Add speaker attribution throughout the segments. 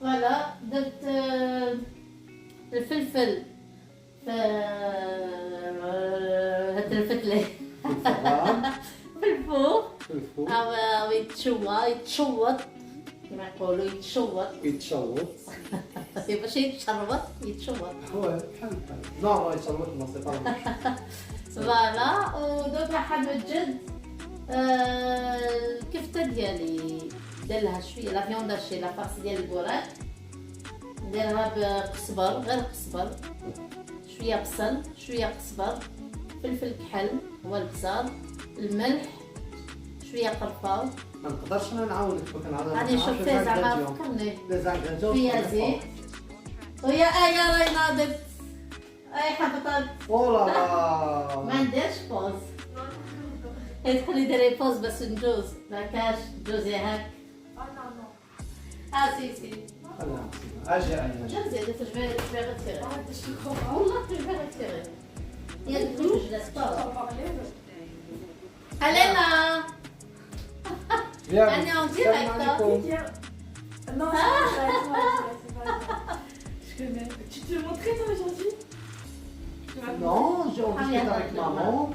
Speaker 1: فوالا درت الفلفل تلفت لي في الفوق أو يتشوط كما يقولوا يتشوط ماشي يتشربط يتشوط
Speaker 2: لا ما يتشربط ما سي با
Speaker 1: فوالا ودوكا حنوجد الكفتة ديالي ندير لها شويه لا فيوند هاشي لا فارس ديال البوراك نديرها بقزبر غير قزبر شويه بصل شويه قزبر فلفل كحل هو البصل الملح شويه قرفه
Speaker 2: ما نقدرش انا نعاونك
Speaker 1: غادي نشوف فيه زعما فكرني شويه زيت ويا ايه راهي ناضت اي حبطت
Speaker 2: اولا
Speaker 1: ما نديرش بوز تدخلي ديري بوز باش نجوز ما كاش جوزي هاك سي
Speaker 2: اجي انا
Speaker 1: جا زيد je vais retirer والله je vais retirer il y a des trucs que je laisse pas Alena يعني on direct
Speaker 3: Non, je connais. Tu te le montrais toi aujourd'hui?
Speaker 2: Non, on discute avec maman.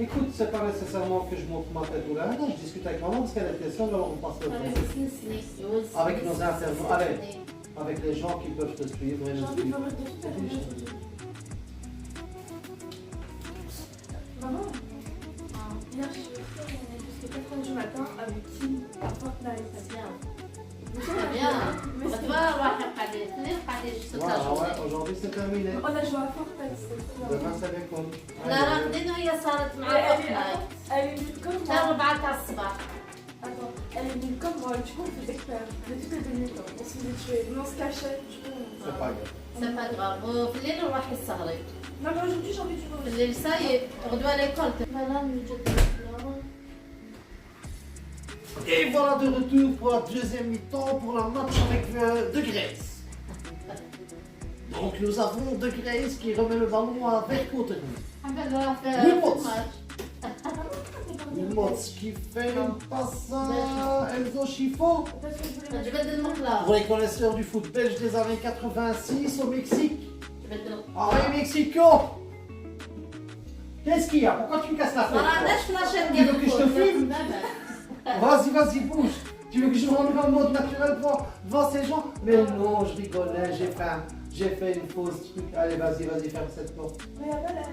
Speaker 2: Écoute, c'est pas nécessairement que je montre ma tête ou là, je discute avec maman parce qu'elle a des questions, alors on passe le temps. Avec nos intervenants, allez, avec les gens qui peuvent te suivre et nous suivre.
Speaker 3: Maman, hier je suis jusqu'à 4 h du matin avec Kim à Fortnite.
Speaker 1: C'est bien. C'est bien. Tu vas voir
Speaker 2: Aujourd'hui c'est terminé.
Speaker 3: On a joué à Fortnite, c'était trop bien.
Speaker 2: Demain c'est les comptes.
Speaker 1: لا راقدين وهي صارت مع فورتنايت
Speaker 3: Elle est nulle comme
Speaker 1: حتى
Speaker 3: moi.
Speaker 1: 4 تاع الصباح
Speaker 3: Attends, elle est nulle comme moi. Du coup, on faisait peur. De toutes les minutes, on se faisait tuer. Mais on se cachait. Du coup,
Speaker 2: C'est pas grave.
Speaker 1: سي با غراف وفي الليل نروحي السهري
Speaker 3: Non, mais aujourd'hui, j'ai envie de
Speaker 1: في
Speaker 3: jouer.
Speaker 1: الليل ساي غدوه ليكول فوالا نوجد
Speaker 2: Et voilà de retour pour la deuxième mi-temps pour le match avec De Grèce. Donc nous avons De Grèce qui remet le ballon avec Courtenay.
Speaker 1: الحمد لله في
Speaker 2: الماتش.
Speaker 1: الماتش
Speaker 2: Mots qui fait une passe à Enzo Schifo.
Speaker 3: Parce que je voulais
Speaker 1: جبد المقله
Speaker 2: Pour les connaisseurs du foot belge des années 86 au Mexique.
Speaker 1: جبد
Speaker 2: Ah oui, Mexico. Qu'est-ce qu'il y a? Pourquoi tu me casses la
Speaker 1: ما
Speaker 2: tête?
Speaker 1: عندناش فلاش
Speaker 2: Tu veux que je te filme? Vas-y, bouge. Tu veux que je rentre en mode naturel devant ces gens? Mais non, je rigolais, j'ai fait une fausse truc. Allez, vas-y, ferme cette porte.
Speaker 3: Mais y a pas la...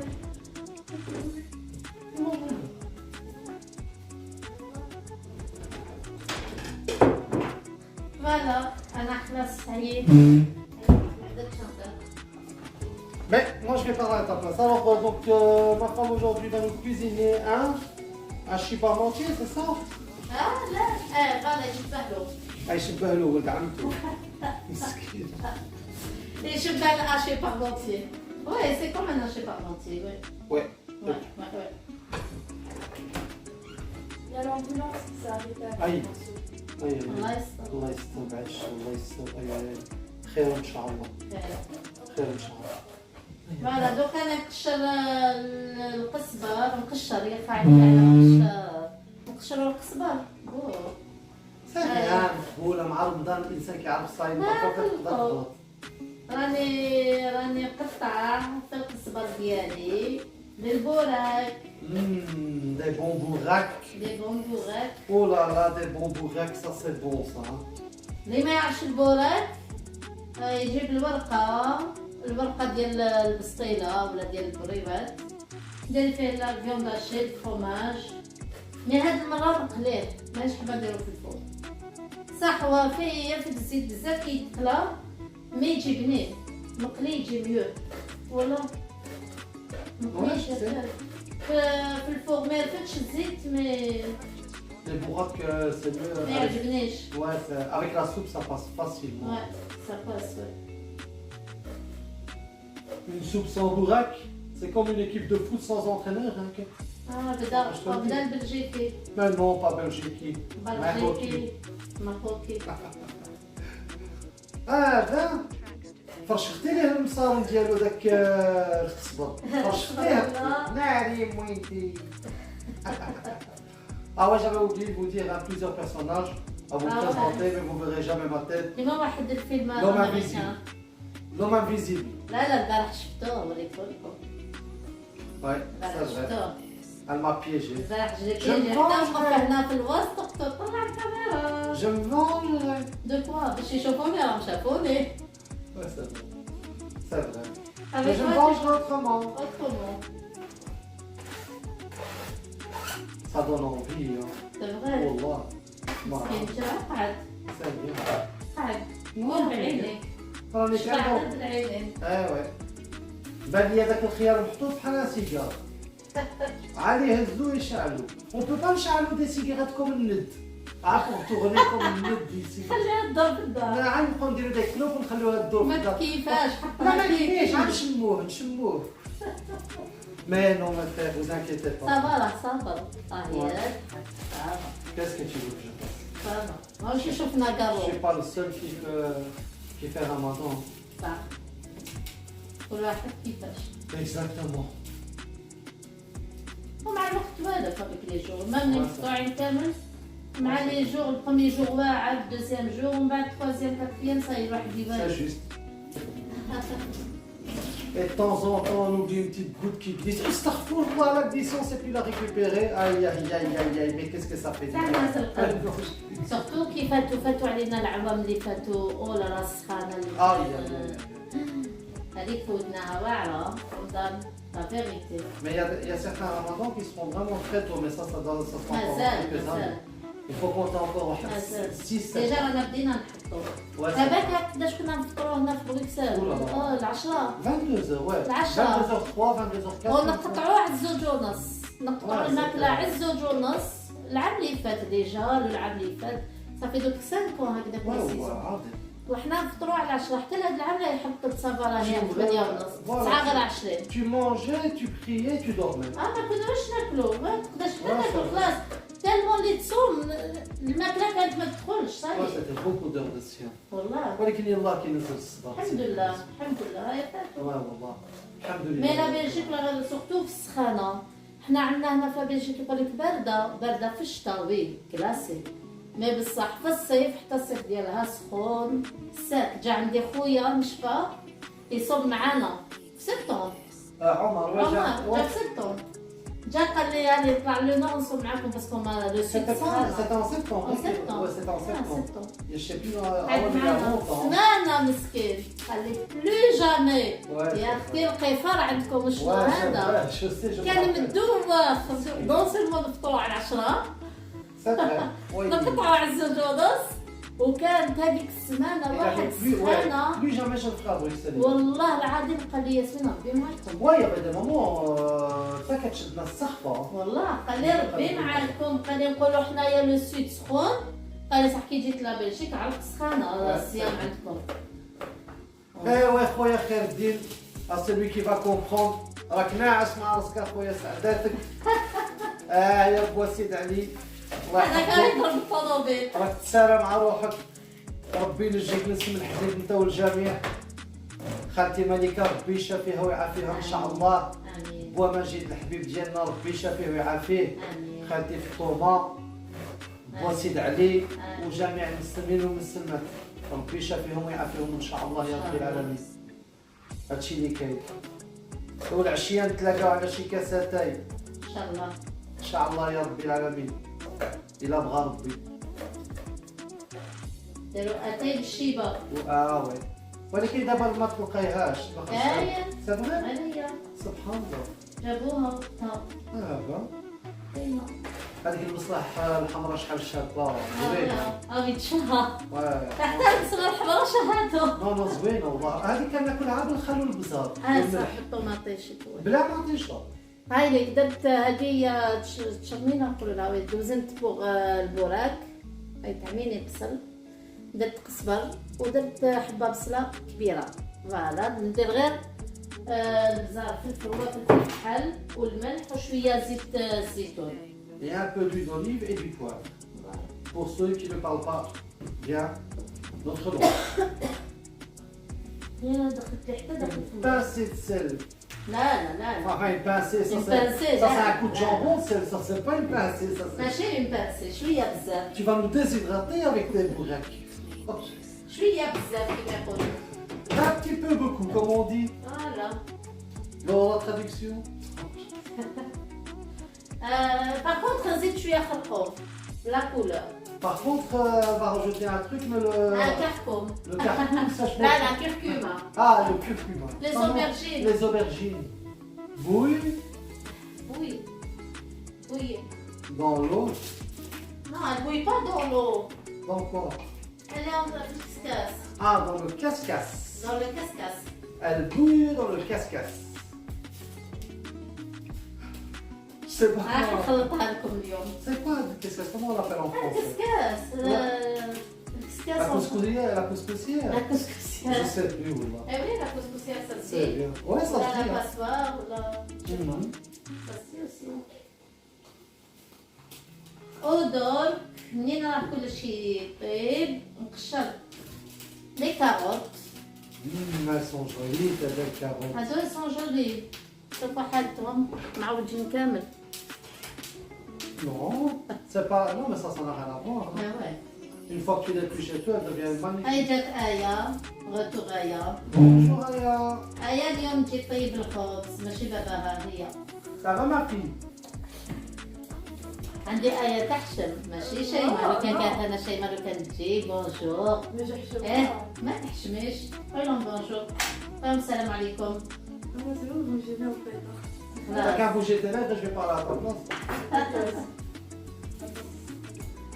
Speaker 1: فوالا انا خلاص هي
Speaker 2: Mais moi je vais parler à ta place. Alors donc ma femme aujourd'hui va nous cuisiner un chiparmentier, c'est ça?
Speaker 1: لا فوالا يشبهلو
Speaker 2: يشبه له ولد عمته. مسكين.
Speaker 1: يشبه الاشي بارمونتي وي سي كوم ان اشي بارمونتي وي
Speaker 2: Ouais.
Speaker 1: وي
Speaker 3: Il y a l'ambulance qui s'est arrêtée à
Speaker 2: Aïe.
Speaker 3: François.
Speaker 1: الله يستر
Speaker 2: الله يستر بعيش الله يستر خير ان شاء الله خير ان شاء الله.
Speaker 1: فوالا دوكا انا نقشر القزبر نقشر يرفع عليا نقشر القزبر
Speaker 2: سهل مقبولة مع رمضان الانسان كيعرف الصايم فقط تقدر تغلط.
Speaker 1: راني قطع في القزبر ديالي بالبوراك
Speaker 2: Des bons bourracs.
Speaker 1: دي بون بوراك
Speaker 2: Oh là là, des bons bourracs, ça c'est bon ça. Hein.
Speaker 1: اللي ما يعرفش البوراك يجيب الورقه ديال البسطيله ولا ديال البريبات ندير فيه لا فيون داشي الفرماج مي هاد المره مقليه مانيش حابه نديرو في الفرن صح هو فيه يرفد الزيت بزاف كيتقلى مي يجي بنين مقلي يجي ميو ولا مقليش في الفرن ما يرفدش الزيت مي
Speaker 2: Les bourracs, c'est mieux.
Speaker 1: ما يعجبنيش
Speaker 2: Ouais, avec la soupe, ça passe facilement.
Speaker 1: ouais ça passe ouais
Speaker 2: Une soupe sans bourrac, c'est comme une équipe de foot sans entraîneur. Hein,
Speaker 1: بدا البلجيكي
Speaker 2: Mais non, pas Belgique.
Speaker 1: بلجيكي ماروكي
Speaker 2: فاهم فرشختي ليه المصارم ديالو داك الخصبر فرشختيه ناري موينتي. Ah ouais, j'avais oublié de vous dire, hein, plusieurs personnages. à vous présenter, mais vous ne verrez jamais ma tête.
Speaker 1: كيما واحد الفيلم
Speaker 2: L'homme
Speaker 1: أمريكان.
Speaker 2: invisible. L'homme invisible.
Speaker 1: لا لا البارح شفتوه وريته لكم.
Speaker 2: Ouais,
Speaker 1: البارح
Speaker 2: c'est vrai.
Speaker 1: شفتوه.
Speaker 2: Elle m'a piégé.
Speaker 1: البارح جيت
Speaker 2: Je me venge.
Speaker 1: هنا في الوسط قلت له طلع الكاميرا.
Speaker 2: Je me vengerai.
Speaker 1: دو كوا باش يشوفوني راهم شافوني.
Speaker 2: Ouais, c'est vrai. C'est vrai. Mais
Speaker 1: Avec
Speaker 2: je me
Speaker 1: moi,
Speaker 2: vengerai autrement.
Speaker 1: autrement.
Speaker 2: Ça donne envie. Hein.
Speaker 1: C'est vrai.
Speaker 2: Wallah. Voilà.
Speaker 1: مسكين جا قعد
Speaker 2: C'est bien.
Speaker 1: قعد.
Speaker 2: والله
Speaker 1: مول بعينيك.
Speaker 2: راني كندور.
Speaker 1: قعد بالعينين.
Speaker 2: ايوا بان لي هذاك الخيار محطوط بحال سيجار عليه هزو يشعلو اون بو با نشعلو دي سيجارات كوم الند عارفو تغني كوم الند دي سيجارات
Speaker 1: خليها تدور في الدار.
Speaker 2: لا عاد نبقاو نديرو داك كلوب ونخليوها تدور في
Speaker 1: ما
Speaker 2: الدار
Speaker 1: كيفاش
Speaker 2: لا ما كاينش عاد نشموه مي نو ما فير vous inquiétez pas
Speaker 1: صبر صبر.
Speaker 2: Ouais.
Speaker 1: صبر.
Speaker 2: qu'est-ce que tu veux que je fasse
Speaker 1: صبر. ماهوش شفنا
Speaker 2: je
Speaker 1: قارو.
Speaker 2: suis pas le seul qui fait Ramadan
Speaker 1: صح. كل واحد كيفاش.
Speaker 2: exactement
Speaker 1: ومع الوقت والو فابيك لي جور مام لي
Speaker 2: Ouais,
Speaker 1: مقطوعين كامل مع لي جور البروميي جور واعد دوزيام جور ومن بعد تخوازيام كاتريام صاي الواحد
Speaker 2: c'est
Speaker 1: يبان.
Speaker 2: juste et de temps en temps on oublie une petite goutte qui glisse astaghfirullah la glisse on sait plus la récupérer aïe aïe aïe aïe aïe mais qu'est-ce que ça fait
Speaker 1: تاع الناس القلب. سورتو كي فاتوا علينا العوام اللي فاتوا اولا راس سخانه اللي هذيك فوتناها واعره رمضان لا فيغيتي.
Speaker 2: mais il y a certains ramadans qui se font vraiment très tôt mais ça prend encore
Speaker 1: مازال
Speaker 2: quelques années
Speaker 1: مازال
Speaker 2: il faut compter encore
Speaker 1: مازال
Speaker 2: 6
Speaker 1: ديجا
Speaker 2: 7
Speaker 1: رانا بدينا نحطو.
Speaker 2: ouais
Speaker 1: هذاك قداش كنا نفطروا هنا في بروكسل.
Speaker 2: أولا.
Speaker 1: العشرة
Speaker 2: 22h ouais
Speaker 1: العشرة.
Speaker 2: 22h03 22h04
Speaker 1: ونقطعوه على الزوج ونص. نقطعوا
Speaker 2: Ouais,
Speaker 1: الماكلة
Speaker 2: c'est
Speaker 1: على الزوج ونص. العام اللي فات ديجا العام اللي فات صافي دوك 5 هكذا في
Speaker 2: ouais
Speaker 1: السيزون.
Speaker 2: عادي
Speaker 1: وحنا نفطروا على 10 حتى لهاد العام لا يحط الصفارة هي
Speaker 2: شوف،
Speaker 1: 8 ونص.
Speaker 2: فوالا.
Speaker 1: 9 غير 20.
Speaker 2: tu mangeais tu priais tu dormais
Speaker 1: ما كناش ناكلوا ما تقدرش حتى
Speaker 2: Ouais,
Speaker 1: ناكلوا
Speaker 2: c'est
Speaker 1: خلاص. تالمون اللي تصوم الماكلة كانت ما تدخلش
Speaker 2: ouais
Speaker 1: صافي.
Speaker 2: c'était beaucoup d'heures de sieste
Speaker 1: والله
Speaker 2: ولكن يلاه كي نزل الصباح
Speaker 1: الحمد لله الحمد لله هاي فاتوا.
Speaker 2: ouais والله الحمد لله
Speaker 1: مي لا بلجيك سورتو في السخانه حنا عندنا هنا في بلجيك يقول لك بارده في الشتاء وي كلاسي مي بصح في الصيف حتى الصيف ديالها سخون ساك. جا عندي خويا نشفى يصوم معانا في سبتمبر.
Speaker 2: عمر
Speaker 1: جا في سبتمبر جا قال لي يعني يطلع لنا نصوم معاكم باسكو ما لو سيت
Speaker 2: C'était en septembre.
Speaker 1: En septembre.
Speaker 2: Ouais, c'était en septembre.
Speaker 1: سبتمبر
Speaker 2: Je sais plus,
Speaker 1: قعد
Speaker 2: il y a
Speaker 1: معانا
Speaker 2: longtemps.
Speaker 1: سنانه مسكين قال لي بلو جامي
Speaker 2: Ouais,
Speaker 1: يا اختي القيفار عندكم وشنو هذا.
Speaker 2: je sais, je
Speaker 1: كان
Speaker 2: me
Speaker 1: مدوخ دون سيرمون نفطروا على 10
Speaker 2: C'est vrai. Oui,
Speaker 1: نقطعوا على الزوج ونص. وكانت هذيك السمانه واحد سخانه
Speaker 2: plus jamais je le ferai à Bruxelles.
Speaker 1: والله العظيم قال لي ياسمين ربي معكم.
Speaker 2: Ouais, il y avait des moments, ça كتشدنا السخفة.
Speaker 1: والله قال لي ربي معكم. قال لي نقولوا حنايا لو سود سخون. قال لي صح كي جيت لبلجيك عرفت سخانه الصيام عندكم.
Speaker 2: Eh ouais, خويا خير الدين. À celui qui va comprendre. راك ناعس مع راسك خويا سعداتك. يا بوا سيد علي. الله
Speaker 1: هذا كان
Speaker 2: يحفظك.
Speaker 1: يضرب الطوموبيل.
Speaker 2: راك تسالى مع روحك ربي ينجيك نسم الحديد انت والجميع خالتي ملكه ربي يشافيها ويعافيها ان شاء الله
Speaker 1: امين
Speaker 2: بوا مجيد الحبيب ديالنا ربي يشافيه ويعافيه
Speaker 1: امين
Speaker 2: خالتي فطومه بوا سيد علي وجميع المسلمين والمسلمات ربي يشافيهم ويعافيهم ان شاء الله يا رب العالمين هادشي اللي كاين والعشيه نتلاقاو على شي كاساتاي
Speaker 1: ان شاء الله
Speaker 2: ان شاء الله يا رب العالمين الا بغى ربي
Speaker 1: داروا اتاي بالشيبه.
Speaker 2: وي ولكن دابا ما تلقايهاش ما
Speaker 1: كاين
Speaker 2: صافي
Speaker 1: هذه
Speaker 2: سبحان الله
Speaker 1: جابوها وقتها
Speaker 2: دابا
Speaker 1: كاينه.
Speaker 2: هذيك المصلح الحمراء شحال شابه زوينه
Speaker 1: هاي تشها
Speaker 2: وي.
Speaker 1: تحت الصغار الحمراء شهاتو.
Speaker 2: نو نو زوينه والله هذه كناكلها بالخل والبزار
Speaker 1: هاي
Speaker 2: والملح.
Speaker 1: صح الطوماطيش شويه.
Speaker 2: بلا ما تنشط
Speaker 1: هاي اللي درت هذه تشرمينا نقولوا لها وي دوزنت بوغ البوراك. هاي تعميني بصل درت قزبر ودرت حبه بصله كبيره. فوالا ندير غير البزار فلفل وفلفل كحل والملح وشويه زيت الزيتون.
Speaker 2: et un peu d'huile d'olive et du poivre pour ceux qui ne parlent pas bien notre langue
Speaker 1: يا دخلت لي حتى دخلت
Speaker 2: pincée de sel
Speaker 1: لا لا لا لا
Speaker 2: Enfin, une pincée, ça
Speaker 1: Une
Speaker 2: c'est
Speaker 1: pincée,
Speaker 2: ça,
Speaker 1: là,
Speaker 2: c'est un coup de
Speaker 1: là.
Speaker 2: jambon, ça c'est pas une pincée, ça c'est...
Speaker 1: ماشي une pincée شوية بزاف
Speaker 2: Tu vas nous déshydrater avec tes bourrecs. Hop.
Speaker 1: شوية بزاف كما يقولوا
Speaker 2: Un petit peu beaucoup, comme on dit.
Speaker 1: فوالا
Speaker 2: Dans la traduction.
Speaker 1: Par contre نزيد شوية خرقوم لا كولور
Speaker 2: Par contre, on va rajouter un truc, mais
Speaker 1: كركم
Speaker 2: le carcum, ça je
Speaker 1: لا
Speaker 2: pense.
Speaker 1: لا كركومة
Speaker 2: Ah, le curcuma.
Speaker 1: Les
Speaker 2: Non, non,
Speaker 1: aubergines.
Speaker 2: Les aubergines. Bouille
Speaker 1: Oui. Oui.
Speaker 2: dans l'eau.
Speaker 1: Non, elle ne bouille pas dans l'eau.
Speaker 2: Dans quoi?
Speaker 1: Elle est en cascasse.
Speaker 2: Ah, dans le casse-casse.
Speaker 1: Dans le cascasse.
Speaker 2: Elle bouille dans le casse-casse. Je sais pas.
Speaker 1: راح نخلطها لكم اليوم.
Speaker 2: C'est quoi le casse-casse? Comment on l'appelle en français?
Speaker 1: الكسكاس.
Speaker 2: La couscoussière, la couscoussière.
Speaker 1: La
Speaker 2: Je
Speaker 1: couscoussière.
Speaker 2: sais plus où là.
Speaker 1: Eh oui, la couscoussière, ça se
Speaker 2: C'est
Speaker 1: dit.
Speaker 2: bien. Ouais, ça
Speaker 1: Ou
Speaker 2: se
Speaker 1: la
Speaker 2: dit. Hein.
Speaker 1: passoire, ou la...
Speaker 2: Mhm.
Speaker 1: Ça se dit aussi. ودرك منين راه كل شيء طيب نقشر لي كاروت.
Speaker 2: Elles sont jolies, tes belles carottes.
Speaker 1: هذول سون جولي. شوفوا حالتهم معوجين كامل.
Speaker 2: Non, c'est pas. Non, mais ça n'a rien à voir. hein.
Speaker 1: Ah ouais.
Speaker 2: Une fois que tu l'as plus chez toi, elle devient magnifique.
Speaker 1: هاي جات آية غتو آية
Speaker 2: Bonjour Aya.
Speaker 1: آية اليوم تجي طيب الخبز ماشي باباها هي
Speaker 2: Ça va ma fille?
Speaker 1: عندي آية تحشم ماشي شيماء لو كان كانت أنا شيماء لو كانت تجي بونجور
Speaker 3: Mais j'achète
Speaker 1: إيه
Speaker 3: pas.
Speaker 1: ما تحشميش قول لهم بونجور قول لهم السلام عليكم
Speaker 3: Moi, c'est bon, vous me gênez en fait.
Speaker 2: T'as
Speaker 1: لا
Speaker 2: qu'à bouger tes lèvres, je vais parler à ta place.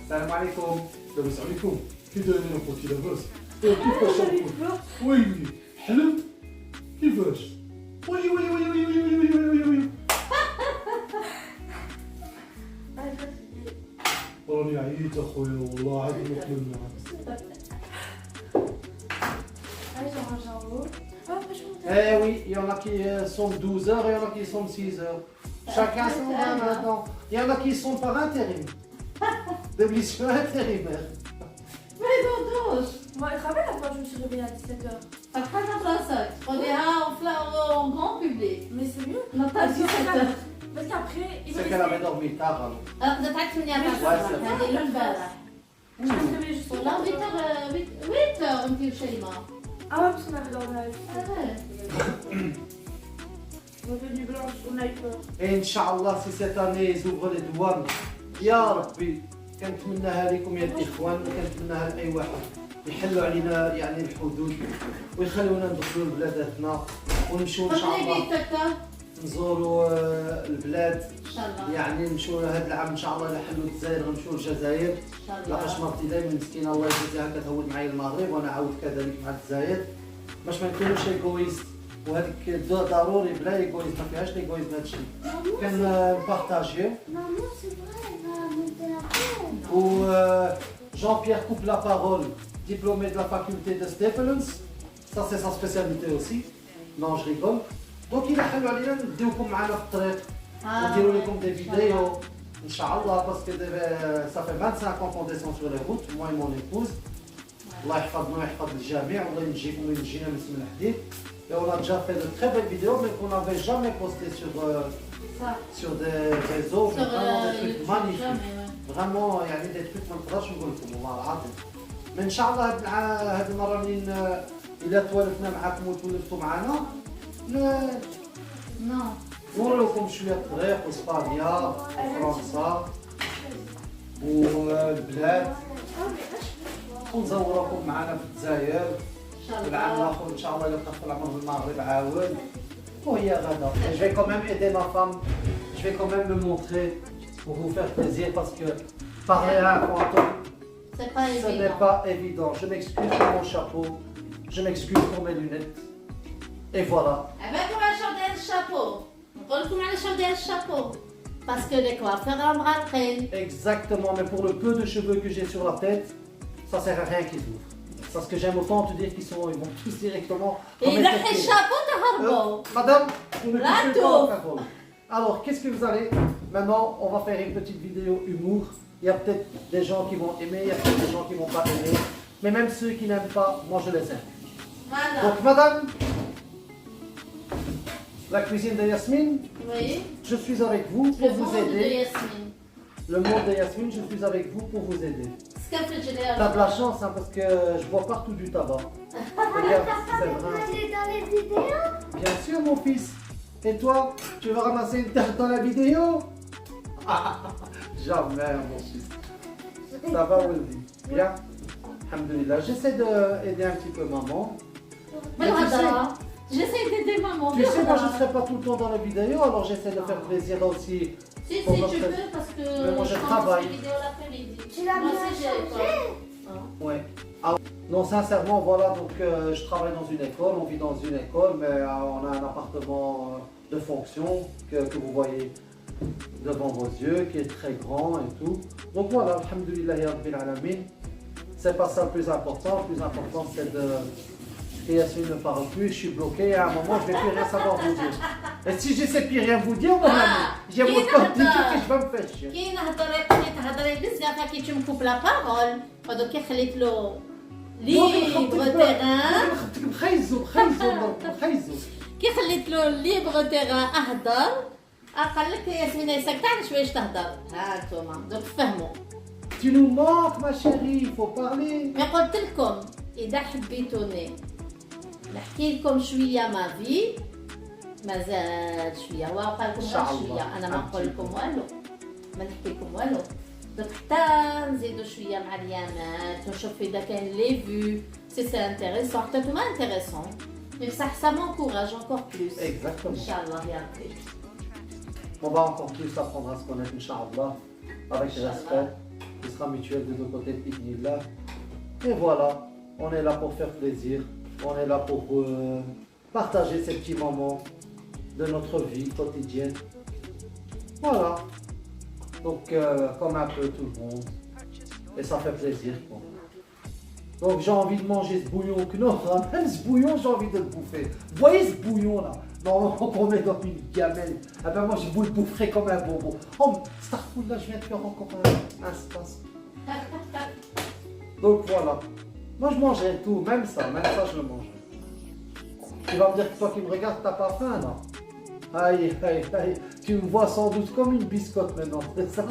Speaker 2: Salam alaikum. لاباس عليكم. كي دايرين اخوتي لاباس؟ كيفاش اخوتي؟ ويلي حلم كيفاش؟ وي وي وي وي وي وي وي وي وي
Speaker 3: Ah, je suis
Speaker 2: راني عييت اخويا والله عاد نكمل معاك.
Speaker 3: Ah, j'ai rangé en haut. Ah, après, je monte.
Speaker 2: Eh oui, il y en a qui sont de 12 heures et il y en a qui sont de 6 heures. Chacun son bain maintenant. Il y en a qui sont par intérim. Des missions intérimaires.
Speaker 1: ما يدوردوش
Speaker 3: Moi, je rappelle la fois où je me suis réveillée à 17h.
Speaker 1: فرحان براسك تقوليها اون غون بوبليك
Speaker 3: Mais c'est mieux.
Speaker 1: نطلع 17
Speaker 3: Parce qu'après, il me
Speaker 2: C'est qu'elle avait dormi tard. alors.
Speaker 1: انا قدرت تعرف من هذه اللي البارح
Speaker 3: Je me suis réveillée juste pour
Speaker 1: والله 8 انت وشيماء
Speaker 3: Ah ouais, parce qu'on avait dormi avec.
Speaker 1: Ah
Speaker 3: On fait du blanche, on a eu peur.
Speaker 2: Et Inch'Allah, si cette année ils ouvrent les douanes, يا ربي كنتمناها لكم يا الاخوان وكنتمناها لاي واحد يحلوا علينا يعني الحدود ويخلونا ندخلوا لبلاداتنا ونمشوا ان شاء
Speaker 1: قبل
Speaker 2: الله
Speaker 1: بيتك
Speaker 2: نزوروا البلاد
Speaker 1: ان شاء الله
Speaker 2: يعني نمشوا هذا العام ان شاء الله الا حلوا الجزائر غنمشوا للجزائر
Speaker 1: ان شاء
Speaker 2: لقاش
Speaker 1: الله
Speaker 2: مرتي دائما مسكينه الله يجزيها كتهود معايا المغرب وانا عاود كذلك مع الجزائر باش ما نكونوش ايغويست وهذيك ضروري بلا ايغويست ما فيهاش ايغويست هذا الشيء كنبارطاجيو
Speaker 4: Maman, c'est vrai, elle va monter la peine.
Speaker 2: و Jean-Pierre coupe la parole diplômé de la faculté de Stephen's ça c'est sa spécialité aussi non je rigole donc il a حلو علينا نديوكم معنا في الطريق ونديروا لكم des vidéos Inch'Allah parce que ça fait 25 ans qu'on descend sur les routes moi et mon épouse الله يحفظنا ويحفظ الجميع والله ينجيكم وينجينا من اسم الحديد et on a déjà fait de très belles vidéos mais qu'on n'avait jamais posté sur des réseaux mais vraiment des trucs magnifiques vraiment يعني des trucs ما نقدرش نقول لكم والله العظيم mais ان شاء الله هذه المره منين اذا توالفنا معاكم وتولفتوا معنا
Speaker 1: نو
Speaker 2: نوري لكم شويه الطريق واسبانيا وفرنسا والبلاد ونزوركم معنا في الجزائر
Speaker 1: ان شاء
Speaker 2: العام
Speaker 1: الله
Speaker 2: الاخر ان شاء الله الا بقى في العمر في المغرب عاود وهي غدا je vais quand même aider ma femme je vais quand même me montrer pour vous faire plaisir parce que parler à un fantôme
Speaker 1: سي با
Speaker 2: ce n'est
Speaker 1: ايفيدون
Speaker 2: pas évident je m'excuse pour mon chapeau je m'excuse pour mes lunettes et voilà
Speaker 1: عباكم على شو داير الشابو نقول لكم على شو داير الشابو باسكو لي كوافير راهم غارقين
Speaker 2: exactement mais pour le peu de cheveux que j'ai sur la tête ça sert à rien qu'ils ouvrent parce que j'aime autant te dire qu'ils vont tous directement
Speaker 1: يلحي الشابو تهربوا
Speaker 2: Madame, vous ne
Speaker 1: La
Speaker 2: coupez pas
Speaker 1: touffe.
Speaker 2: la parole. Alors, qu'est-ce que vous allez... Maintenant, on va faire une petite vidéo humour. Il y a peut-être des gens qui vont aimer, il y a peut-être des gens qui vont pas aimer. Mais même ceux qui n'aiment pas, moi je les aime.
Speaker 1: فوالا
Speaker 2: Donc, madame, La cuisine de Yasmine,
Speaker 1: Oui.
Speaker 2: je suis avec vous pour
Speaker 1: Le
Speaker 2: vous
Speaker 1: monde de
Speaker 2: aider.
Speaker 1: Yasmine.
Speaker 2: Le monde de Yasmine, je suis avec vous pour vous aider.
Speaker 1: Ce qu'a fait Julia.
Speaker 2: T'as de la chance hein, parce que je vois partout du tabac. Regarde, c'est vrai.
Speaker 4: Elle est dans les vidéos.
Speaker 2: Bien sûr, mon fils. Et toi, tu veux ramasser une tarte dans la vidéo? Jamais, mon fils. Ça va, Wendy? Bien? Alhamdulillah. J'essaie d'aider un petit peu maman. Mais tu sais,
Speaker 1: J'essaie d'aider maman.
Speaker 2: tu sais, moi je ne serai pas tout le temps dans la vidéo, alors j'essaie de faire plaisir aussi.
Speaker 1: Si,
Speaker 2: pour
Speaker 1: si,
Speaker 2: notre-
Speaker 1: tu peux, parce que
Speaker 2: Mais moi, je
Speaker 1: commence
Speaker 2: travaille.
Speaker 1: les vidéos l'après-midi.
Speaker 4: Tu l'as
Speaker 1: Moi
Speaker 4: bien
Speaker 1: aussi, j'ai
Speaker 4: changé.
Speaker 1: pas.
Speaker 2: Ouais. Ah, non, sincèrement, voilà, donc je travaille dans une école, on vit dans une école, mais on a un appartement de fonction que vous voyez devant vos yeux, qui est très grand et tout. Donc voilà, alhamdulillah ya rabbil alamin. C'est pas ça le plus important c'est de que Yasmine ne parle plus, je suis bloqué et à un moment je vais plus rien savoir vous dire. Et si je sais plus rien vous dire, mon ami, j'ai mon compte que je vais me faire chier.
Speaker 1: كي تهضري بزاف كي تمكوب لا بارول ودوك خليت له ليبر تيران
Speaker 2: خدتك مخيزو
Speaker 1: كي خليت له ليبر تيران اهدر قال لك ياسمين ساكته على شويه تهدر ها انتوما دوك فهموا
Speaker 2: Tu nous manques ma chérie, il faut parler.
Speaker 1: مي قلت لكم اذا حبيتوني نحكي لكم شويه ما في مازال شويه واقع لكم
Speaker 2: إن شاء
Speaker 1: غير
Speaker 2: الله.
Speaker 1: شويه انا ما نقول لكم والو ما نحكي لكم والو دوك حتى نزيدو شويه مع اليامات ونشوف اذا كاين لي فيو سي انتريسون حتى نتوما انتريسون مي بصح سا مونكوراج انكور بلوس ان
Speaker 2: Exactement.
Speaker 1: شاء الله يا ربي
Speaker 2: On va encore plus apprendre à se connaître, Inch'Allah, avec respect, qui sera mutuel de deux côtés, Bidnillah. Et voilà, on est là pour faire plaisir, on est là pour partager ces petits moments de notre vie quotidienne. Voilà. Donc, comme un peu tout le monde. Et ça fait plaisir, quoi. Donc, j'ai envie de manger ce bouillon. Non, même ce bouillon, j'ai envie de le bouffer. Vous voyez ce bouillon là? Normalement, qu'on met dans une gamelle. Ah ben, moi, je vous le boufferai comme un bonbon. Oh, Starfood, là, je viens de faire encore un space. Donc, voilà. Moi, je mangerai tout, même ça, je le mangerai. Tu vas me dire que toi qui me regardes, t'as pas faim, là? Aïe, aïe, aïe. Tu me vois sans doute comme une biscotte maintenant, c'est ça?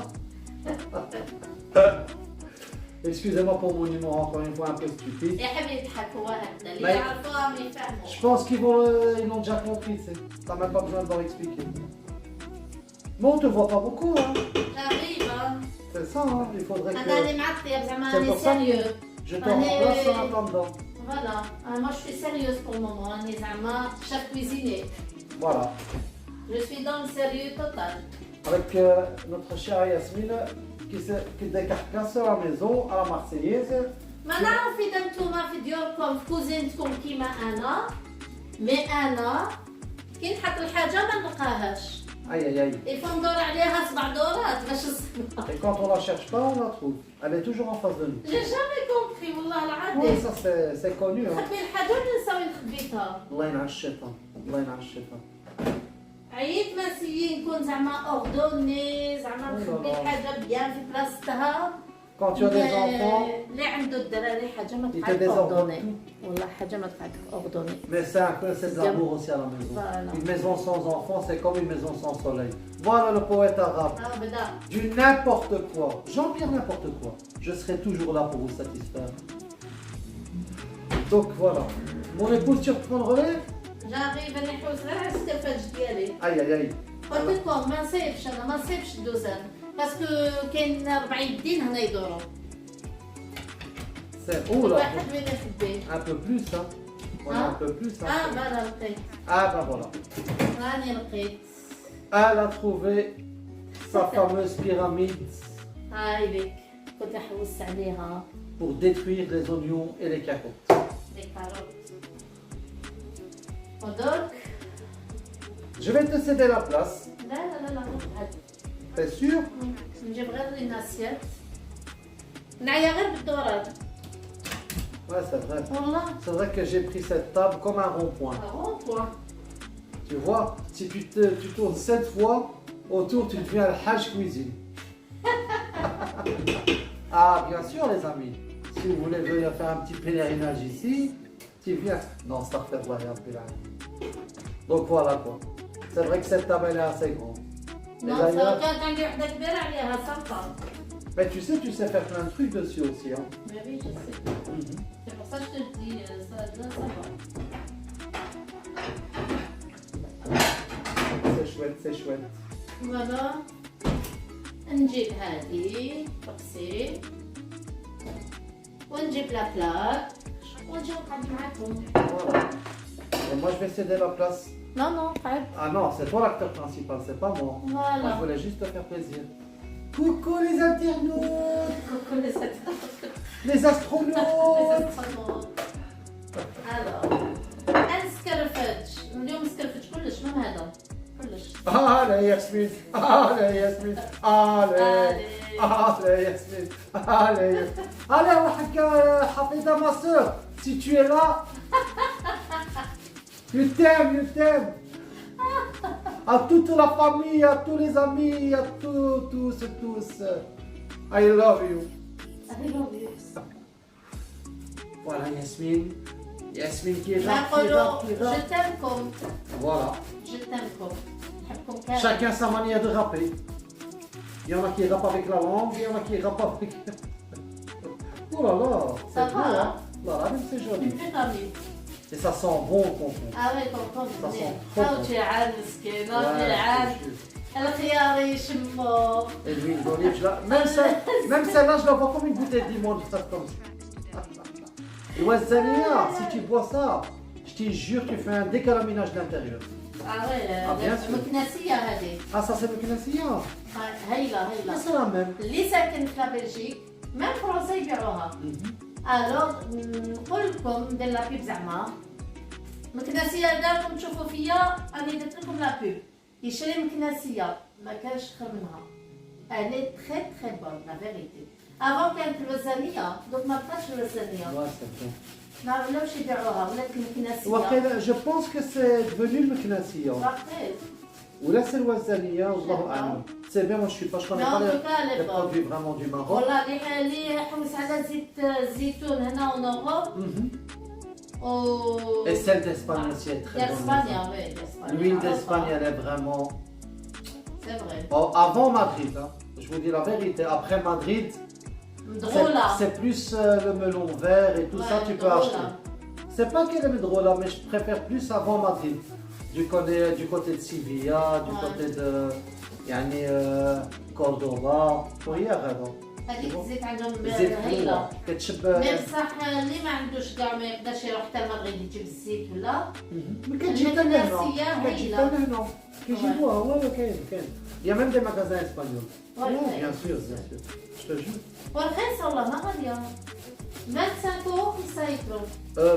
Speaker 2: Excusez-moi pour mon humour encore une fois un peu stupide.
Speaker 1: يا حبيبي يضحكوا هكذا اللي
Speaker 2: ما ي-
Speaker 1: يعرفوها ما يفهموا
Speaker 2: Je pense ils l'ont déjà compris, t'as même pas besoin de leur expliquer. Mais on te voit pas beaucoup, hein.
Speaker 1: غريبه
Speaker 2: C'est ça, hein. Il faudrait
Speaker 1: انا
Speaker 2: que
Speaker 1: اللي معطيه زعما
Speaker 2: C'est
Speaker 1: راني
Speaker 2: pour ça.
Speaker 1: سيريو
Speaker 2: je te remplace en attendant.
Speaker 1: فوالا انا ما شوي سيريوز بور مومون راني زعما شاف كويزيني
Speaker 2: Voilà.
Speaker 1: جو سوي دون سيريو توتال
Speaker 2: Avec notre chère Yasmine qui décarcasse à la maison à la Marseillaise.
Speaker 1: ما نعرف اذا نتوما في ديوركم في كوزينتكم كيما انا مي انا كي نحط الحاجه ما نلقاهاش
Speaker 2: Aïe aïe aïe.
Speaker 1: يفو ندور عليها 7 دورات باش نصبر
Speaker 2: Et quand on la cherche pas, on la trouve. Elle est toujours en face de nous.
Speaker 1: جي جامي كومبري والله
Speaker 2: Oui,
Speaker 1: العظيم
Speaker 2: ça c'est connu. Hein.
Speaker 1: نخبي الحاجه ونساوي نخبيتها
Speaker 2: الله ينعش الشيطان. الله ينعش الشيطان.
Speaker 1: عييت ما نسيي نكون زعما اوردوني زعما نخبي الحاجه بيان في بلاصتها
Speaker 2: Quand tu as des enfants,
Speaker 1: اللي عنده الدراري حاجه ما
Speaker 2: ils te
Speaker 1: تقعد
Speaker 2: désordonnent
Speaker 1: اوردوني
Speaker 2: tout.
Speaker 1: والله حاجه ما تقعد اوردوني
Speaker 2: Mais c'est de l'amour aussi à la maison.
Speaker 1: Voilà.
Speaker 2: Une maison sans enfants, c'est comme une maison sans soleil. Voilà le poète arabe.
Speaker 1: اه بدا
Speaker 2: Du n'importe quoi, j'empire n'importe quoi, je serai toujours là pour vous satisfaire. Donc voilà. Mon épouse, tu reprends le relais?
Speaker 1: جاري بني حوس غير على السكرفاج ديالي
Speaker 2: Aïe aïe aïe.
Speaker 1: قلت لكم ما نسيبش انا ما نسيبش الدوزان باسكو كاين 4 يدين هنا يدوروا
Speaker 2: C'est
Speaker 1: كل
Speaker 2: oh là,
Speaker 1: واحد وين يخبي
Speaker 2: un peu plus hein. Voilà, un peu plus hein.
Speaker 1: فوالا لقيت
Speaker 2: Ah bah voilà.
Speaker 1: راني لقيت
Speaker 2: Elle a trouvé sa fameuse pyramide
Speaker 1: هاي ليك كنت احوس عليها
Speaker 2: pour détruire les oignons et les carottes.
Speaker 1: لي كاروت ودوك
Speaker 2: Je vais te céder la place,
Speaker 1: لا لا لا لا غير
Speaker 2: t'es sûr?
Speaker 1: نجيب غير لي ناسيات نعيا غير بالدورات
Speaker 2: Ouais, c'est vrai.
Speaker 1: والله
Speaker 2: C'est vrai que j'ai pris cette table comme un rond-point.
Speaker 1: هو بوان
Speaker 2: Tu vois, si tu tournes 7 fois, autour tu deviens le Hajj cuisine. Ah, bien sûr les amis, si vous voulez venir faire un petit pèlerinage ici, tu viens. Non, ça fait rien. Donc voilà quoi. C'est vrai que cette table elle est assez grande.
Speaker 1: Non, ça كان عندي وحده كبيره عليها سلطه.
Speaker 2: Mais tu sais faire plein de trucs dessus aussi. Hein.
Speaker 1: Mais oui, je sais. C'est pour ça que je te le dis, ça va.
Speaker 2: C'est chouette, c'est chouette.
Speaker 1: Voilà. نجيب هذه تقسي ونجيب لا بلاك ونجي نقعد معاكم.
Speaker 2: Voilà. Et moi je vais céder la place.
Speaker 1: Non, non, قعد.
Speaker 2: Ah non, c'est toi l'acteur principal, c'est pas moi. Moi
Speaker 1: Voilà.
Speaker 2: je voulais juste te faire plaisir. Coucou les internautes,
Speaker 1: Coucou les astronautes.
Speaker 2: les astronautes.
Speaker 1: Alors, نسكرفج. اليوم نسكرفج كلش من هذا. كلش.
Speaker 2: Allez Yasmine, allez Yasmine, allez, allez Yasmine, allez. Allez واحد حفيدة ma soeur, si tu es là, je t'aime. À toute la famille, à tous les amis, à tous. I love you. Voilà Yasmine. Yasmine qui est là, qui est là, qui est là.
Speaker 1: Je t'aime.
Speaker 2: Voilà.
Speaker 1: Je t'aime.
Speaker 2: Chacun sa manière de rapper. Il y en a qui rappent avec la langue, il y en a qui rappent avec... Oh là là,
Speaker 1: Ça
Speaker 2: c'est
Speaker 1: va,
Speaker 2: beau,
Speaker 1: hein?
Speaker 2: hein? Là, même c'est joli.
Speaker 1: Une petite amie.
Speaker 2: Et ça sent bon au concombre.
Speaker 1: Ah oui, concombre.
Speaker 2: Ça sent
Speaker 1: Ça
Speaker 2: trop bon.
Speaker 1: وجيعان مسكين،
Speaker 2: Ouais,
Speaker 1: جيعان.
Speaker 2: c'est sûr.
Speaker 1: الخيار يشمو.
Speaker 2: Et l'huile d'olive, même celle-là, je la vois comme une bouteille de limon, ça comme ça. Et ouais, Zania, si tu bois ça, je te jure, tu fais un décalaminage de l'intérieur.
Speaker 1: Ah ouais,
Speaker 2: Ah, bien sûr.
Speaker 1: المكنسية هذه.
Speaker 2: Ah, ça c'est le Knessia.
Speaker 1: هيلا.
Speaker 2: C'est la même.
Speaker 1: اللي ساكن في بلجيك ميم فرنسا يبيعوها. الوغ نقول لكم ندير لا بيب زعما. المكنسية داركم تشوفوا فيا راني درت لكم لا بيب. يشري مكنسية ما كانش خير منها. Elle est très bonne, la vérité. Avant كانت الوزانية، دوك ما بقاش الوزانية.
Speaker 2: Ouais, c'est bon.
Speaker 1: ما ولاوش يبيعوها، ولات المكنسية.
Speaker 2: Après, je pense que c'est devenu le Knessia.
Speaker 1: واقيلا.
Speaker 2: Ou là c'est le Wazania, Allahu A'lam. C'est bien, moi je connais
Speaker 1: Mais en
Speaker 2: pas
Speaker 1: tout cas, elle est
Speaker 2: les
Speaker 1: bonne.
Speaker 2: produits vraiment du Maroc.
Speaker 1: والله اللي حوس على زيت الزيتون هنا ونوغو.
Speaker 2: Et celle d'Espagne aussi est très bonne.
Speaker 1: d'Espagne, oui, d'Espagne.
Speaker 2: L'huile d'Espagne, elle est vraiment...
Speaker 1: C'est vrai.
Speaker 2: Oh, avant Madrid, hein. Je vous dis la vérité, après Madrid,
Speaker 1: Drôla.
Speaker 2: c'est plus le melon vert et tout ça, tu peux
Speaker 1: drôla.
Speaker 2: acheter. C'est pas qu'elle est drôle, mais je préfère plus avant Madrid. Du côté de Sevilla, du côté de يعني Cordoba, وهي هذا.
Speaker 1: هذيك الزيت عندهم
Speaker 2: زيت
Speaker 1: هايلة.
Speaker 2: حلوة كتشب.
Speaker 1: مي بصح اللي ما عندوش كاع ما يقدرش يروح حتى المغرب يجيب الزيت ولا.
Speaker 2: ما كتجي حتى لهنا.
Speaker 1: المكنسية
Speaker 2: كتجي
Speaker 1: هايلة.
Speaker 2: حتى لهنا. كيجيبوها هو كاين. Il y a même des magasins espagnols.
Speaker 1: Ouais,
Speaker 2: Bien sûr. Je te jure.
Speaker 1: ورخيصة والله ما غالية. 25 اورو 5 لتر.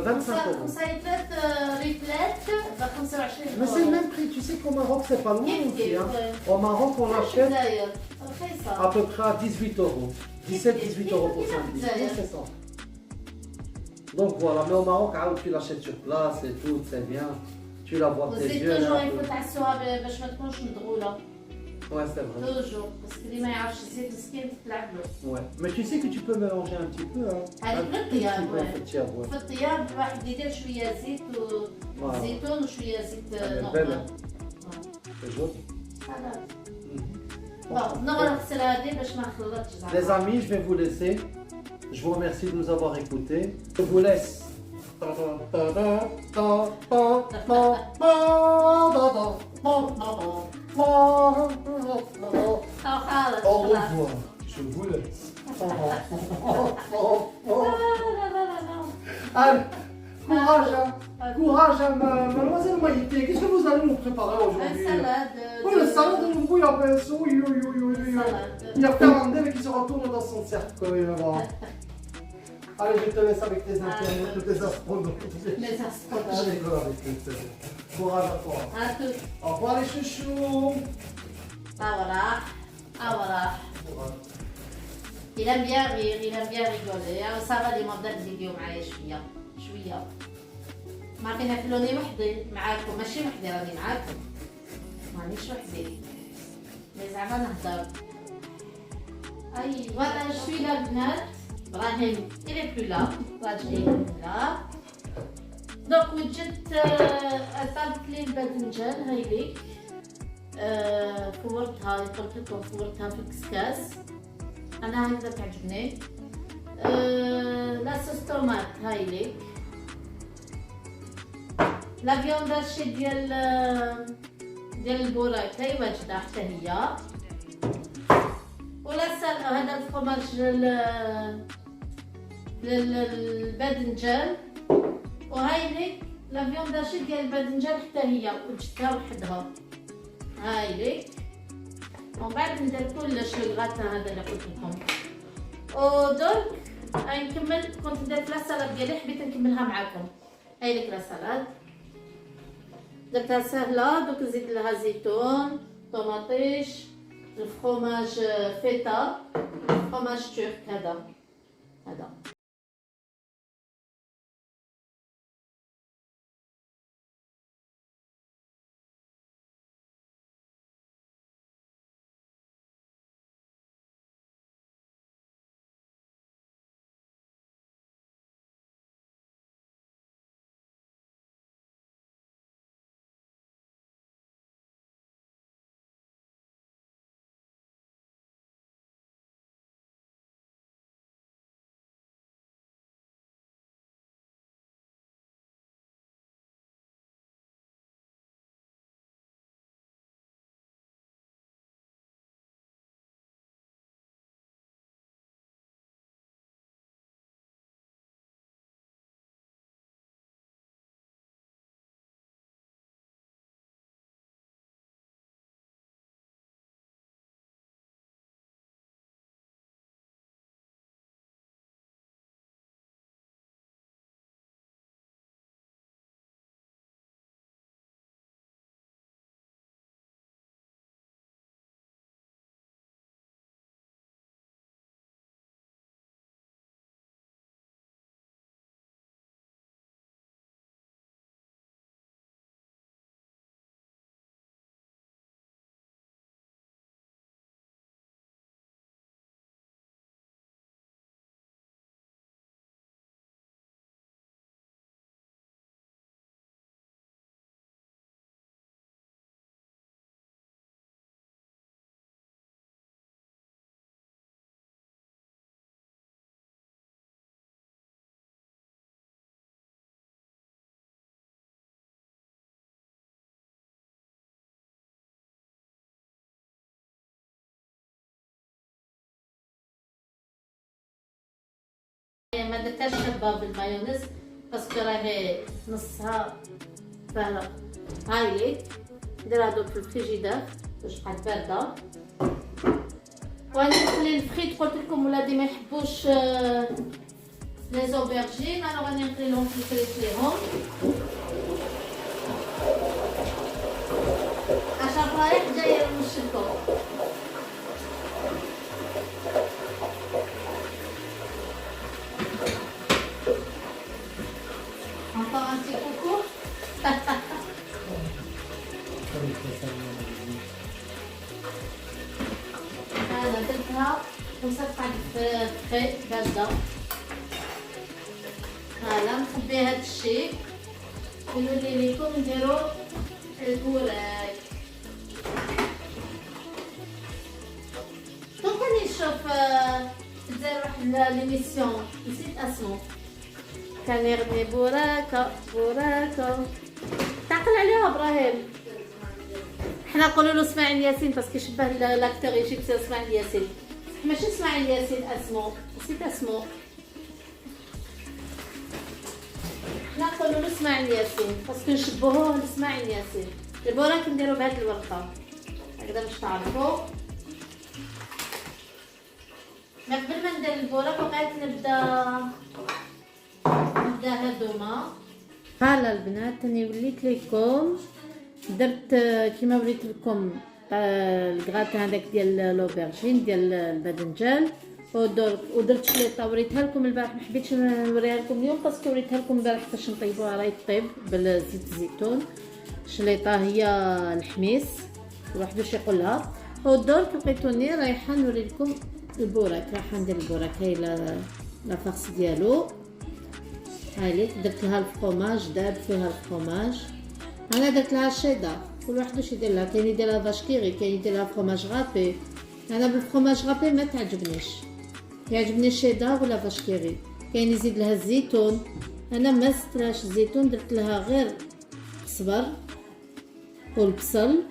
Speaker 2: 25 euros.
Speaker 1: 5 لتر ريفلات ب 25
Speaker 2: Mais c'est le même prix, tu sais qu'au Maroc c'est pas loin aussi. Hein. Au Maroc on l'achète
Speaker 1: الجزائر رخيصة.
Speaker 2: à peu près à 18 euros. 17-18 euros pour 5 litres.
Speaker 1: الجزائر.
Speaker 2: C'est ça. Donc voilà, mais au Maroc tu l'achètes sur place et tout, c'est bien. Tu la vois tes
Speaker 1: والزيت
Speaker 2: yeux.
Speaker 1: توجور
Speaker 2: là.
Speaker 1: يفوت على السوابع باش ما تكونش مدغولة.
Speaker 2: Ouais, c'est vrai.
Speaker 1: توجور باسكو اللي ما يعرفش الزيت مسكين تلعب له.
Speaker 2: Ouais. Mais tu sais que tu peux mélanger un petit peu. Hein.
Speaker 1: Avec le
Speaker 2: Un petit
Speaker 1: trial,
Speaker 2: peu,
Speaker 1: ouais.
Speaker 2: en fait, tiens, ouais.
Speaker 1: في الطياب الواحد يدير شوية زيت
Speaker 2: Voilà.
Speaker 1: وزيتون وشوية زيت
Speaker 2: Elle est
Speaker 1: نورمال.
Speaker 2: belle. C'est joli.
Speaker 1: خلاص.
Speaker 2: Mhm.
Speaker 1: بون نغرق نغسل هذه باش ما نخلطش زعما.
Speaker 2: Les amis, je vais vous laisser. Je vous remercie de nous avoir écoutés. Je vous laisse.
Speaker 1: أو خلاص
Speaker 2: Au
Speaker 1: خلاص.
Speaker 2: revoir. Je vous laisse. Allez, courage à mademoiselle Maïté. Qu'est-ce que vous allez nous préparer aujourd'hui? Oui, le salade de nouveau, il y a pinceau, il y a Fernandel qui se retourne dans son cercueil là-bas. Allez, je te laisse avec tes internautes, tes astronautes.
Speaker 1: Les
Speaker 2: Je
Speaker 1: astronautes.
Speaker 2: rigole avec eux. Courage à toi.
Speaker 1: À tous.
Speaker 2: Au revoir les chouchous.
Speaker 1: أوراح. Il aime bien rire, il aime bien rigoler. Ça va اللي ما بدا الفيديو معايا شوية. ما عرفين نحلوني وحدي معاكم، ماشي وحدي راني معاكم. مانيش وحدي. مي زعما نهضر. أي فوالا شوي لا البنات. إبراهيم il est plus là. راجلي là. دونك وجدت طابت لي الباذنجان هايليك. فورتها، قلت لكم فورتها في الكسكاس، انا هكذا تعجبني. لا صوص طوماط هاي ليك. لا فيوند هاشي ديال البوراك هاي واجده حتى هي. ولا هذا الفرماج للباذنجان، وهاي ليك لا فيوند هاشي ديال الباذنجان حتى هي وجدتها وحدها. هاي ليك. ومن بعد ندير كلش الغاتان هذا اللي قلت لكم. ودرك غنكمل، كنت درت لا سالاد ديالي حبيت نكملها معاكم. هاي لك لا سالاد درتها سهله. دوك نزيد لها زيتون، طوماطيش، الفرomage فيتا، فرomage ترك هذا. ما درتهاش شابه بالمايونيز باسكو راهي نصها فاهمه. هاي ليك نديرها دوك في الفريجيدير باش تبقى بارده. وغنخلي الفخيت قلت لكم ولادي ما يحبوش لي زوبرجين، انا غادي نخلي لهم في الفريت ليهم عشان رايح جايه نمشيلكم. انا درتها ومسقعه في الخيط بارده. هلا نخبي هذا الشيء ونولي لكم نديرو البوراك. دونك راني نشوف دار واحد ليميسيون نسيت اسمو، كان يغني بوراكه بوراكه، تعقل عليها ابراهيم. حنا نقولوا له اسماعيل ياسين باسكو يشبه لاكتور ايجيبسيان اسماعيل ياسين، ماشي اسماعيل ياسين اسمو، نسيت اسمو. حنا نقولوا له اسماعيل ياسين باسكو نشبهوه لاسماعيل ياسين. البوراك نديرو بهاد الورقه هكذا باش تعرفوا. ما قبل ما ندير البوراك وقعت نبدا هادوما. هلا البنات راني وليت لكم درت كيما وريت لكم الكغاتان هذاك ديال لوبرجين ديال الباذنجان ودرت شليطه وريتها لكم البارح. ما حبيتش نوريها لكم اليوم باسكو وريتها لكم البارح باش نطيبوها راهي طيب بالزيت الزيتون. الشليطه هي الحميص واحد باش يقولها. ودرت لقيتوني رايحه نوري لكم البوراك، رايحه ندير البوراك. هاي لا فاكس ديالو هاي ليك درت لها الفرomage داب فيها الفرomage. انا درت لها الشيدر كل واحد واش يدير لها. كاين يدير لها فاشكيري، كاين يدير لها فرماج غابي. انا بالفرماج غابي ما تعجبنيش، يعجبني الشيدار ولا فاشكيري. كاين يزيد لها الزيتون، انا ما زدتلهاش الزيتون، درت لها غير الصبر والبصل،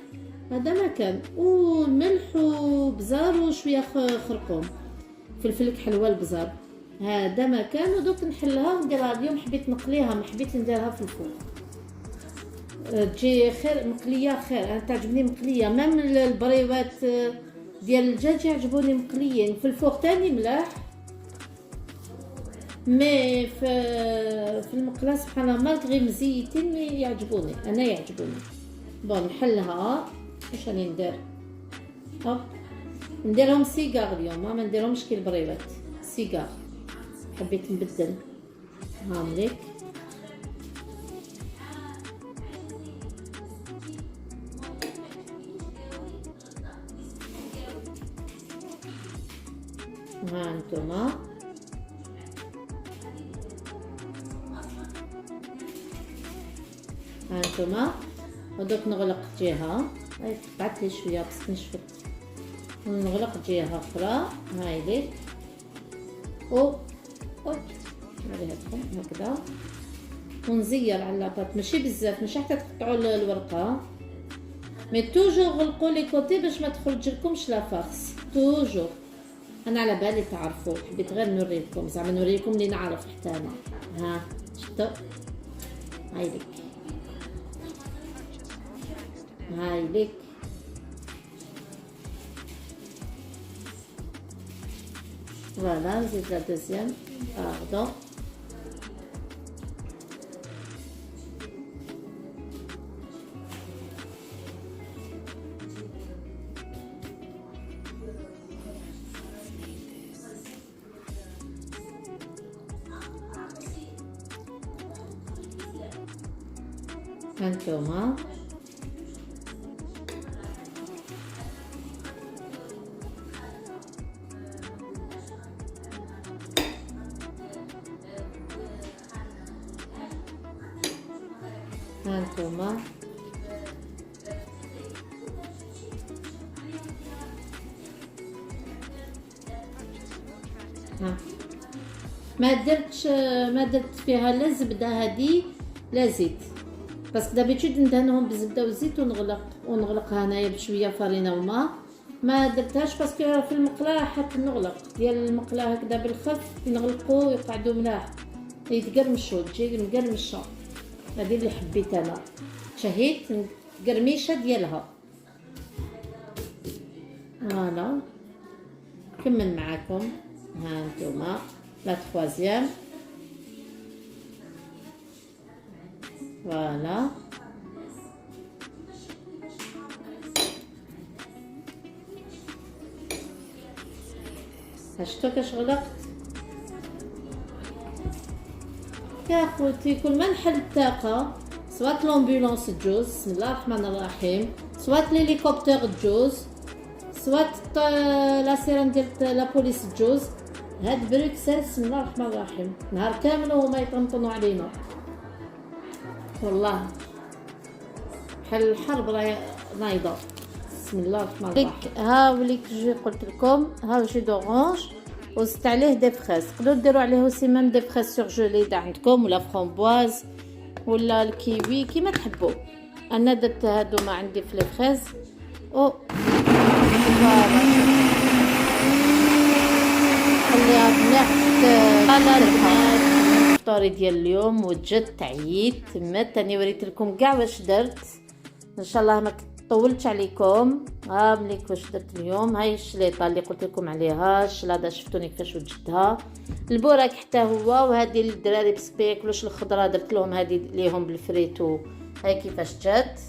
Speaker 1: هذا ما كان، والملح وبزار وشويه خرقوم، فلفل حلوه البزار، هذا ما كان. ودوك نحلها نديرها. اليوم حبيت نقليها، ما حبيت نديرها في الفوق، تجي خير مقليه خير. انا تعجبني مقليه، مام البريوات ديال الدجاج يعجبوني مقليين، في الفوق تاني ملاح، مي في المقله سبحان الله مالغري مزيتين يعجبوني، انا يعجبوني. بون نحلها. واش راني ندير؟ هوب نديرهم سيجار اليوم، ما نديرهمش كي البريوات، سيجار حبيت نبدل. هامليك ها انتوما ودوك نغلق جهه، بعت لي شويه بس نشفت، نغلق جهه اخرى. هاي ليك نوريها لكم هكذا، ونزير على لاباط ماشي بزاف، ماشي حتى تقطعوا الورقه، مي توجور غلقوا لي كوتي باش ما تخرج لكمش لا فارس توجور. انا على بالي تعرفوا، حبيت غير نوريكم، زعما نوريكم اللي نعرف حتى انا. ها شفتوا؟ هاي ليك هاي ليك فوالا. نزيد لا دوزيام باردون. هانتوما هانتوما ما درت فيها لا زبده هذه لا زيت، بس دابيتود ندهنهم بالزبده والزيت ونغلقها هنايا بشويه فرينه وماء. ما درتهاش باسكو في المقله حط نغلق ديال المقله هكذا بالخف، نغلقوا ويقعدوا ملاح يتقرمشوا، تجي مقرمشه. هذه اللي حبيت انا، شهيت قرميشه ديالها. فوالا كمل معاكم. ها انتوما لا تخوازيام. فوالا شفتوا كاش غلقت يا خوتي. كل ما نحل الطاقه، سواء لومبولانس تجوز بسم الله الرحمن الرحيم، سواء الهليكوبتر تجوز، سواء لا سيران ديال لا بوليس تجوز، هاد بروكسل بسم الله الرحمن الرحيم نهار كامل وهما يطنطنوا علينا والله بحال الحرب راهي نايضه. بسم الله الرحمن الرحيم. ها وليك جو قلت لكم، ها جو دورانج وزدت عليه دي فريز، تقدروا ديروا عليه اوسي ميم دي فريز سورجولي دا عندكم، ولا فرامبواز ولا الكيوي كيما تحبوا. انا درت هادو ما عندي في لي فريز. خليها بنحت الفطوري ديال اليوم، وجدت عييت تما تاني وريت لكم كاع واش درت. ان شاء الله ما طولتش عليكم. ها مليك واش درت اليوم. هاي الشليطه اللي قلت لكم عليها، الشلاضه شفتوني كيفاش وجدتها، البوراك حتى هو، وهذه الدراري بسبي ياكلوش الخضره درت لهم هذه ليهم بالفريتو. هاي كيفاش جات.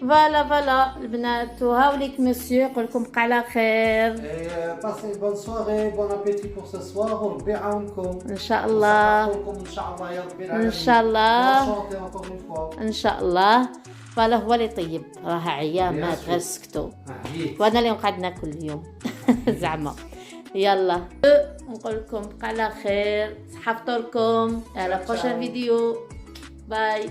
Speaker 1: فوالا البنات. وهاوليك مسيو يقول لكم بقى على خير.
Speaker 2: باسي بون سواري بون ابيتي بور سو سوار، وربي يعاونكم
Speaker 1: ان شاء الله.
Speaker 2: ان شاء الله يا ربي العالمين.
Speaker 1: ان شاء الله ان شاء الله. فوالا هو اللي طيب، راه عيامات غير سكتوا، وانا اللي نقعد ناكل اليوم زعما. يلا نقول لكم بقى على خير، صحه فطوركم، على بروشان فيديو، باي.